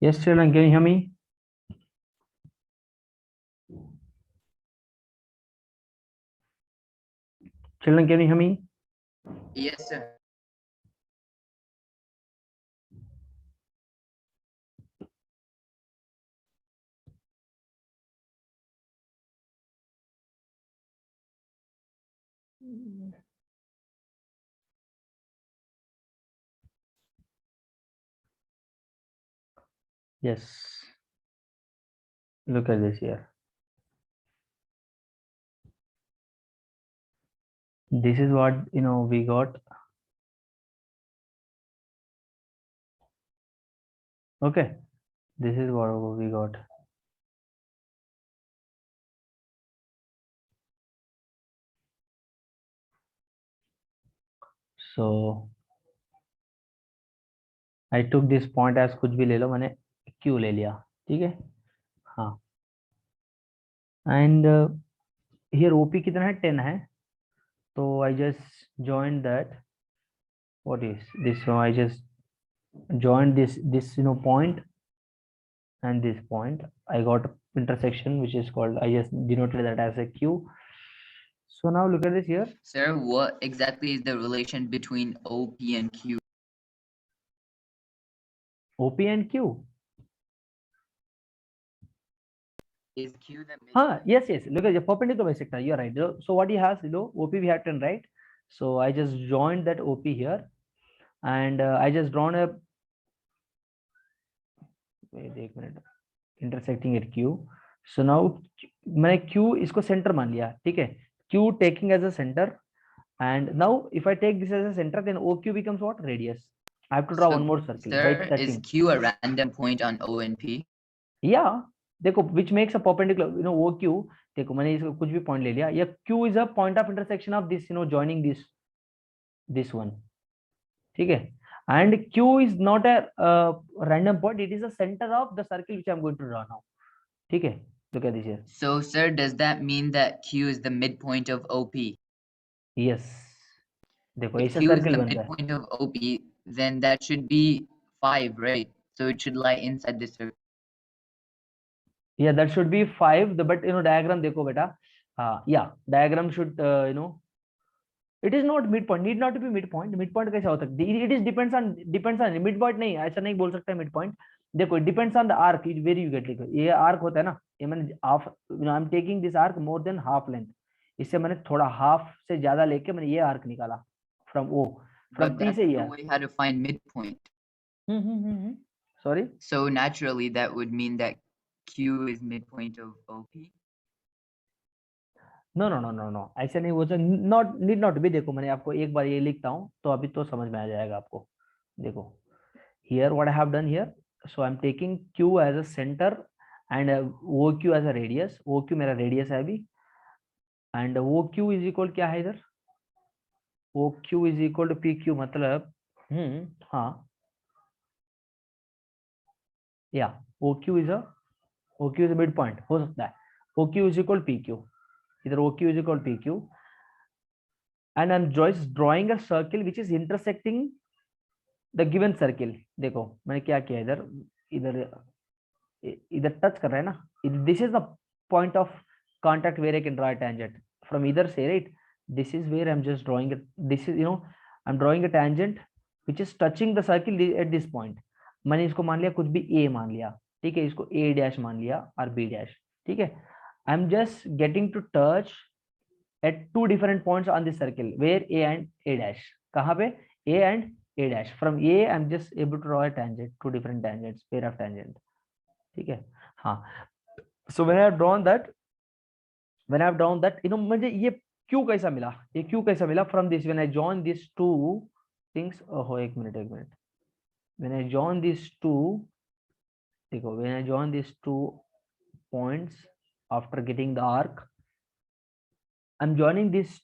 Yes, children, can you hear me? Children, can you hear me? Yes, sir. Yes. Look at this here. This is what we got. Okay. This is what we got. So I took this point as कुछ भी ले लो, मैंने Q ले लिया, ठीक है? हाँ. And here OP कितना है? 10 है. So I just joined that. What is this? So I just joined this point and this point. I got intersection which is called, I just denoted that as a Q. So now look at this here. Sir, what exactly is the relation between OP and Q? OP and Q. Is Q the Yes. Look at the perpendicular bisector. You're right. So what he has, OP we have 10, right? So I just joined that OP here, and I just drawn a. Wait a minute. Intersecting at Q. So now मैंने Q इसको center मान लिया, ठीक है? Q taking as a center, and now if I take this as a center, then OQ becomes what? Radius. I have to draw one more circle. Sir, By is touching. Q a random point on O and P? Yeah. देखो which makes a perpendicular, OQ. देखो मैंने इसको कुछ भी point ले लिया, या Q is a point of intersection of this, joining this one, ठीक है? And Q is not a random point, it is the center of the circle which I am going to draw now, ठीक है? Look at this here. So, sir, does that mean that Q is the midpoint of OP? Yes. देखो If ऐसा Q is circle the बनता है. midpoint of OP, then that should be 5, right? So it should lie inside this circle. Yeah, that should be 5. But diagram देखो बेटा. Yeah, diagram should it is not midpoint, need not to be midpoint. Midpoint कैसा हो सकता है? It is depends on midpoint नहीं, ऐसा नहीं बोल सकता midpoint. देखो it depends on the arc, where you get. लिखो ये arc होता है ना, ये मैंने half, I'm taking this arc more than half length. इससे मैंने थोड़ा half से ज्यादा लेके मैंने ये arc निकाला from O, from But P that's से the ये. way how to find midpoint. Sorry. So naturally, that would mean that Q is midpoint of OP. No, ऐसे नहीं हो सकता. नॉट नीड नॉट भी. देखो मैंने आपको एक बार ये लिखता हूँ तो अभी तो समझ में आ जाएगा आपको. देखो here what I have done here, so I'm taking Q as a center and OQ as a radius. OQ मेरा radius है अभी, and OQ is equal क्या है इधर? OQ is equal to PQ, मतलब हाँ, या OQ is a midpoint हो सकता है. OQ is equal PQ, इधर OQ is equal PQ, and I'm just drawing a circle which is intersecting the given circle. देखो मैंने क्या किया, इधर इधर इधर टच कर रहा है ना. This is the point of contact where I can draw a tangent from either say, right? This is where I'm just drawing it. This is, I'm drawing a tangent which is touching the circle at this point. मैंने इसको मान लिया कुछ भी A मान लिया, ठीक है? इसको A डैश मान लिया और B डैश, ठीक है? I'm just getting to touch at two different points on this circle where A and A dash. कहाँ पे? A and A dash. From A I'm just able to draw a tangent, two different tangents, pair of tangent, ठीक है? हाँ. So when I have drawn that, मुझे ये Q कैसा मिला? ये Q कैसा मिला? From this, when I join these two things. Oh, एक minute. When I join these two, देखो, when I join these two points after getting the arc, I'm joining this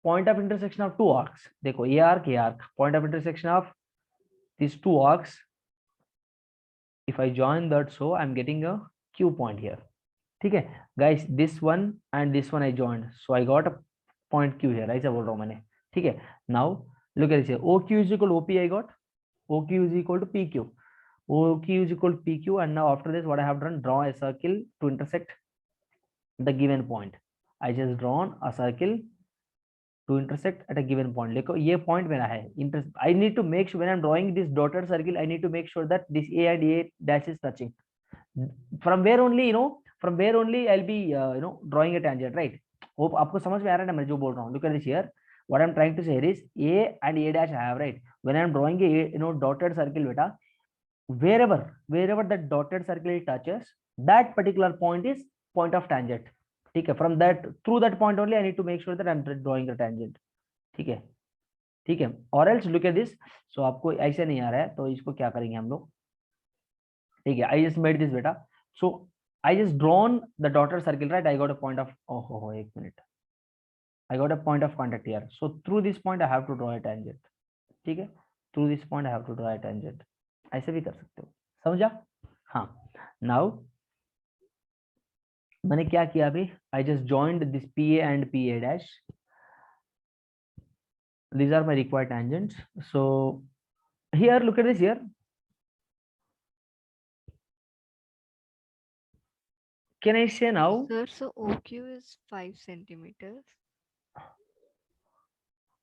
point of intersection of two arcs. देखो ये arc, point of intersection of these two arcs. If I join that, so I'm getting a Q point here. ठीक है guys, this one and this one I joined, so I got a point Q here. ऐसा बोल रहा हूँ मैंने, ठीक है? Now look at this here. OQ is equal to OP. I got OQ is equal to PQ. OQ is equal to PQ, and now after this, what I have done, draw a circle to intersect the given point. I just drawn a circle to intersect at a given point. देखो ये point मेरा है. I need to make sure when I'm drawing this dotted circle, I need to make sure that this A and A dash is touching. From where only, from where only I'll be, drawing a tangent, right? Hope आपको समझ में आ रहा है ना मैं जो बोल रहा हूँ. Look at this here. What I'm trying to say here is A and A dash I have, right? When I'm drawing a, dotted circle, beta, wherever that dotted circle touches, that particular point is point of tangent. ठीक है. From that, through that point only, I need to make sure that I'm drawing the tangent. ठीक है. ठीक है. Or else look at this. So आपको ऐसे नहीं आ रहा है तो इसको क्या करेंगे हम लोग. ठीक है. I just made this beta. So I just drawn the dotted circle, right? I got a point of, oh, 1 minute. I got a point of contact here. So through this point I have to draw a tangent. ठीक है. Through this point I have to draw a tangent. ऐसे भी कर सकते हो. समझा? हाँ. Now मैंने क्या किया अभी? I just joined this PA and PA dash. These are my required tangents. So here, look at this here. Can I say now? Sir, so OQ is 5 centimeters.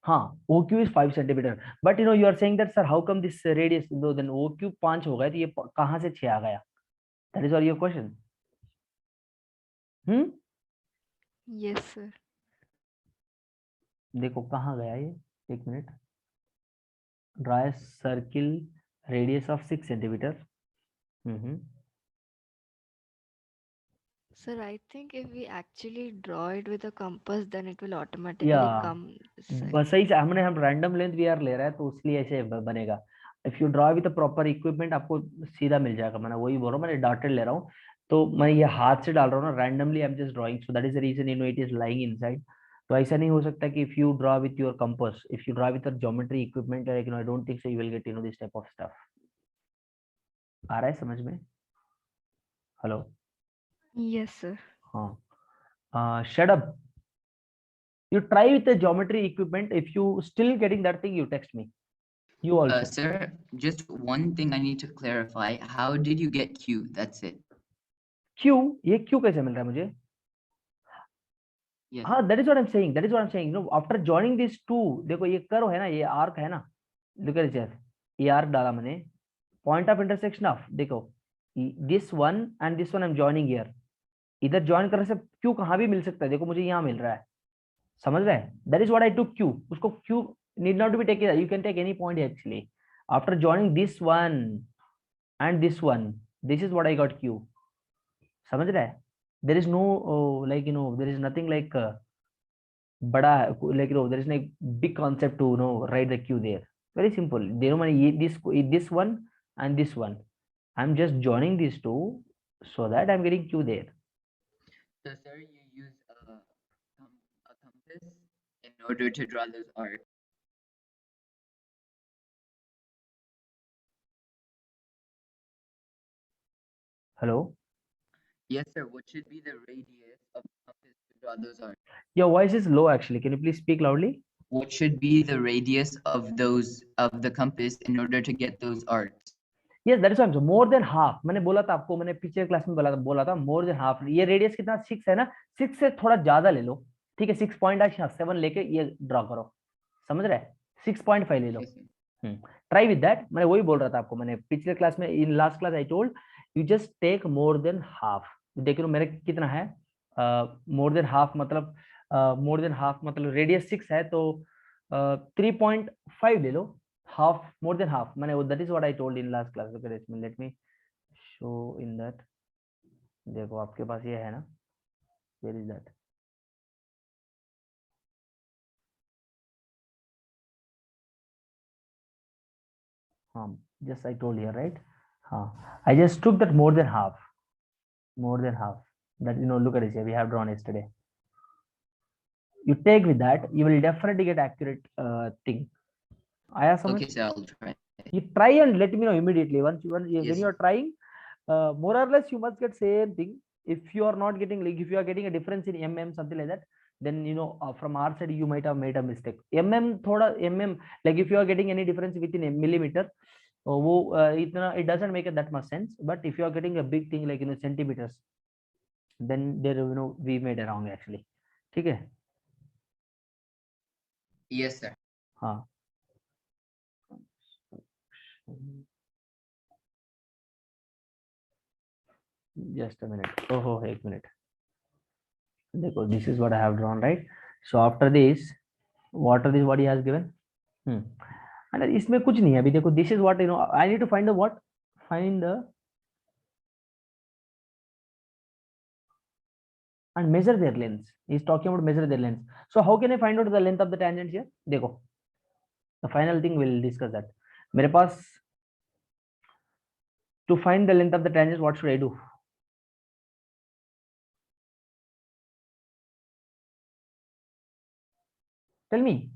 हाँ, OQ is 5 centimeter. But you are saying that, sir, how come this radius, then OQ 5 हो गया तो ये कहाँ से 6 आ गया? That is all your question. Yes, sir. देखो कहाँ गया ये? 1 minute. Draw a circle radius of 6 centimeter. Sir, I think if we actually draw it with a compass, then it will automatically Yeah. come. बस सही से हम random length VR ले रहा है तो इसलिए ऐसे बनेगा. If you draw with a proper equipment आपको सीधा मिल जाएगा. मैंने वही बोल रहा हूँ, मैंने dotted ले रहा हूँ तो मैं ये हाथ से डाल रहा हूँ ना, randomly I'm just drawing. So that is the reason it is lying inside. तो ऐसा नहीं हो सकता कि if you draw with your compass, if you draw with a geometry equipment, like I don't think so you will get this type of stuff. आ रहा है समझ में? Hello. Yes, sir. हाँ. Shut up. You try with the geometry equipment. If you still getting that thing, you text me. You also. Sir, just one thing I need to clarify. How did you get Q? That's it. Q, ये Q कैसे मिल रहा है मुझे? Yes. हाँ, that is what I'm saying. That is what I'm saying. After joining these two, देखो ये curve है ना, ये आर्क है ना. Look at this. ये आर्क डाला मैंने. Point of intersection of, देखो this one and this one I'm joining here. इधर join करने से Q कहाँ भी मिल सकता है. देखो मुझे यहाँ मिल रहा है. समझ रहे हैं? That is what I took Q. उसको Q need not to be taken. You can take any point actually. After joining this one and this one, this is what I got Q. समझ रहे हैं? There is no there is nothing like बड़ा, like there is no big concept to write the Q there. Very simple. This one and this one. I'm just joining these two so that I'm getting Q there. So, sir, you use a compass in order to draw those arcs. Hello? Yes, sir. What should be the radius of the compass to draw those arcs? Your voice is low actually. Can you please speak loudly? What should be the radius of the compass in order to get those arcs? Yes, that is what I'm saying. More than half. मैंने बोला था आपको, मैंने पिछले class में बोला था more than half. ये रेडियस कितना 6 है ना, 6 से थोड़ा ज्यादा ले लो. ठीक है, 6.7 लेके ये ड्रॉ करो. समझ रहे? 6.5 ले लो. Try with that. मैंने वही बोल रहा था आपको, मैंने पिछले क्लास में, in last class I told you just take more than half. देख लो मेरे कितना है, मोर देन हाफ मतलब रेडियस 6 है तो 3.5 ले लो. half, more than half. That is what I told in last class. Look at this. Let me show in that. देखो आपके पास ये है ना, where is that? Just I told here, right? I just took that more than half. That look at this here. We have drawn yesterday. You take with that, you will definitely get accurate thing. Okay, sir, I'll try. You try and let me know immediately. When you are trying, more or less you must get same thing. If you are not getting, like if you are getting a difference in mm, something like that, then from our side you might have made a mistake. Like if you are getting any difference within a millimeter, वो इतना it doesn't make that much sense, but if you are getting a big thing like centimeters, then there we made a wrong actually. ठीक है. Yes, sir. हाँ. Just a minute. Oh, एक minute. देखो, this is what I have drawn, right? So after this, what are this what he has given? And इसमें कुछ नहीं है अभी. देखो, this is what I need to find the what? Find the and measure their lengths. He's talking about measure their lengths. So how can I find out the length of the tangent here? देखो, the final thing we'll discuss that. मेरे पास to find the length of the tangent, what should I do? Tell me.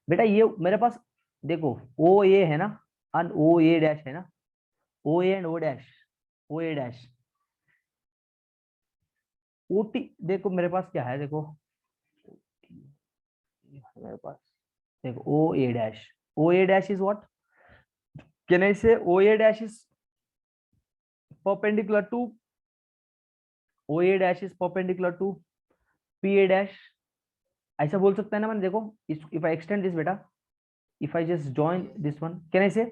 बेटा ये मेरे पास देखो O ए है ना और ओ ए डैश है ना, O A and O dash, O A dash, O T. देखो मेरे पास क्या है, देखो मेरे पास देखो O A dash, O A dash is what? Can I say O A dash is perpendicular to O A dash is perpendicular to P A dash. ऐसा बोल सकता है ना मैंने. देखो इफ आई एक्सटेंड दिस बेटा, if I just join this one, can I से?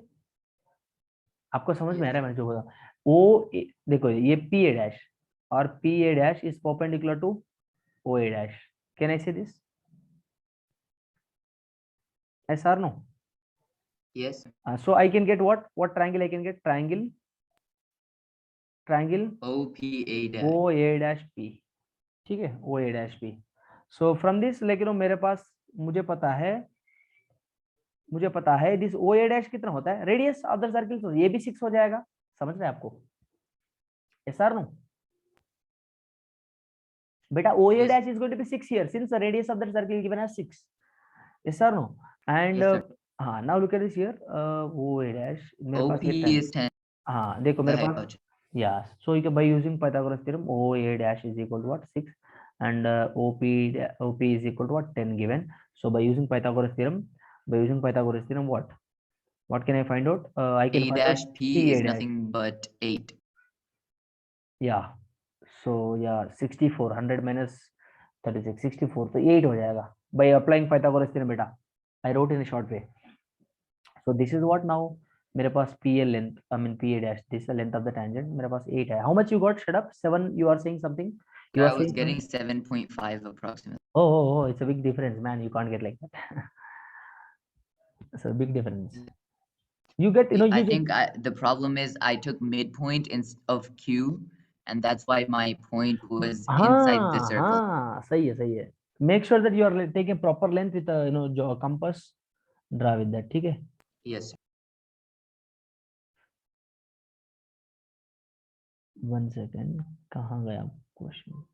आपको समझ में आ रहा है मैंने जो बोला? ओ देखो ये पी ए डैश और P A dash is perpendicular to O A dash. Can I say this? Yes or no? Yes, sir. So I can get what triangle I can get? Triangle OPA dash. O A dash P. ठीक है, O A dash P. So from this लेकिन मेरे पास मुझे पता है this O A dash कितना होता है, रेडियस ऑफ द सर्किल. तो ये भी 6 हो जाएगा. समझ रहे हैं आपको? यस और नो? बेटा O A Yes. Dash is going to be 6 here since the radius of the circle given as 6. Yes और नो? And Yes, sir. हाँ, now look at this here. O A dash मेरे पास OP ये is 10. हाँ देखो The मेरे पास. hypotenuse. Yes, so you can by using Pythagoras theorem, OA dash is equal to what? 6, and OP is equal to what? 10 given. So by using Pythagoras theorem, what can I find out? I can A find out dash P P is A dash. nothing but 8. Yeah. So yeah, 64, 100 minus 36, 64. So 8 हो जाएगा by applying Pythagoras theorem बेटा. I wrote in a short way. So this is what now मेरे पास PA length, I mean PA dash, this is the length of the tangent. मेरे पास 8 है. How much you got? Shut up. 7. You are saying something. You I are was saying getting 7.5 approximately. oh, it's a big difference, man. You can't get like that. It's a big difference. You get, you think the problem is I took midpoint of Q, and that's why my point was inside the circle. हाँ, सही है. Make sure that you are taking proper length with a compass. Draw with that, ठीक है? Yes, sir. 1 second. कहाँ गया question?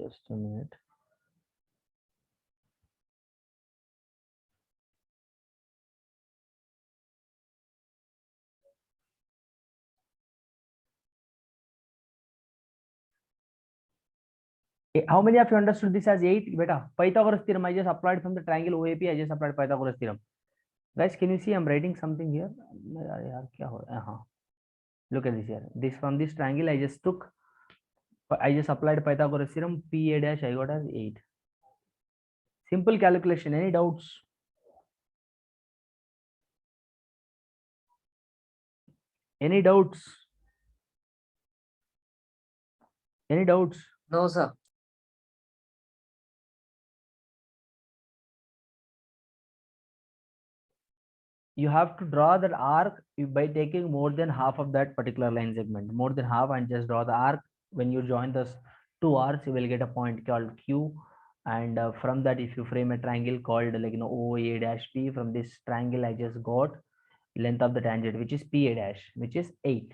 Just a minute. How many of you understood this as 8? Beta, Pythagoras theorem I just applied from the triangle OAP. I just applied Pythagoras theorem. Guys, can you see I'm writing something here? यार क्या हो रहा है? हाँ, look at this here. This from this triangle I just applied Pythagoras theorem. PA dash I got as 8. Simple calculation. Any doubts? Any doubts? Any doubts? No, sir. You have to draw that arc by taking more than half of that particular line segment, more than half, and just draw the arc when you join this 2 hours, you will get a point called Q. And from that, if you frame a triangle called like OA dash P, from this triangle I just got length of the tangent, which is PA dash, which is 8.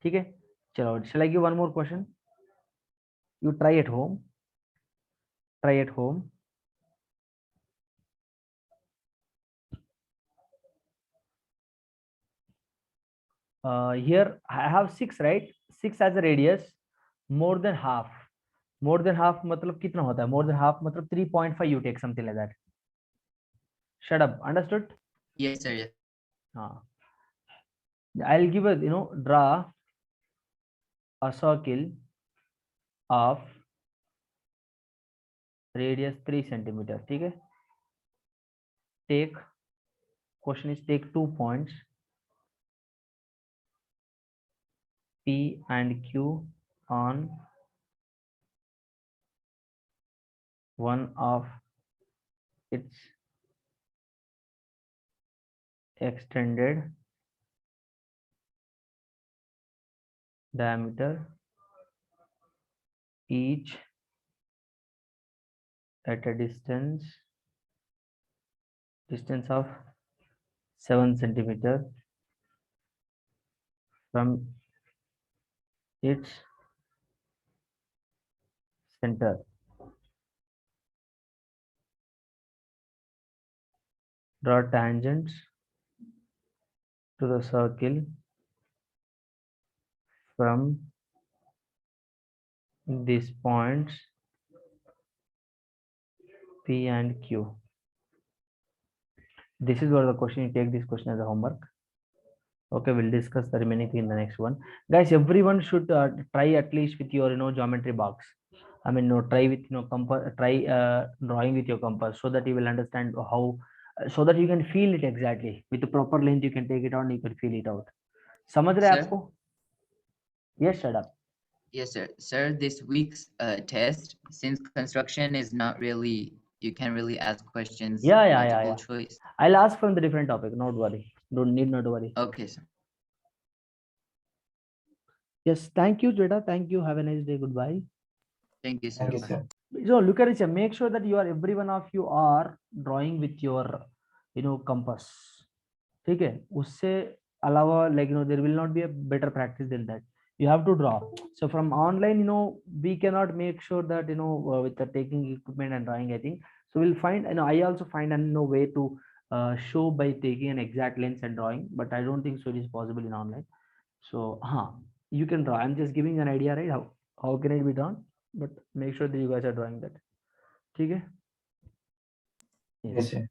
Okay, chalo, shall I give one more question? You try at home. Try at home. Here I have 6, right? 6 as a radius. More than half. More than half matlab kitna hota hai? More than half matlab 3.5 you take, something like that. Shut up. Understood? Yes, sir. Yes. I'll give a, draw a circle of radius 3 centimeter. Okay? Question is take 2 points P and Q on one of its extended diameter, each at a distance of 7 centimeter from its center. Draw tangents to the circle from these points P and Q. This is what the question. You take this question as a homework. Okay, we'll discuss the remaining thing in the next one. Guys, everyone should try at least with your geometry box. I mean, try with drawing with your compass, so that you will understand how, so that you can feel it exactly with the proper length. You can take it out and you can feel it out. समझ रहे Sir? आपको? Yes, shut up. Yes, sir. Sir, this week's test, since construction is not really, you can't really ask questions. Multiple choice. I'll ask from the different topic. Not worry. Don't need not worry. Okay, sir. Yes, thank you, Jada. Thank you. Have a nice day. Goodbye. Thank you, sir. Thank you, sir. So look at it. Make sure that you are, every one of you are drawing with your, compass. Okay. Usse alawa, like, there will not be a better practice than that. You have to draw. So from online, we cannot make sure that, with the taking equipment and drawing, I think. So we'll find, I also find a way to show by taking an exact lens and drawing, but I don't think so it is possible in online. So, you can draw. I'm just giving an idea, right? How can it be done? But make sure that you guys are drawing that. Okay? Yes, sir.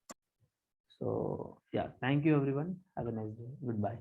So, yeah, thank you everyone. Have a nice day. Goodbye.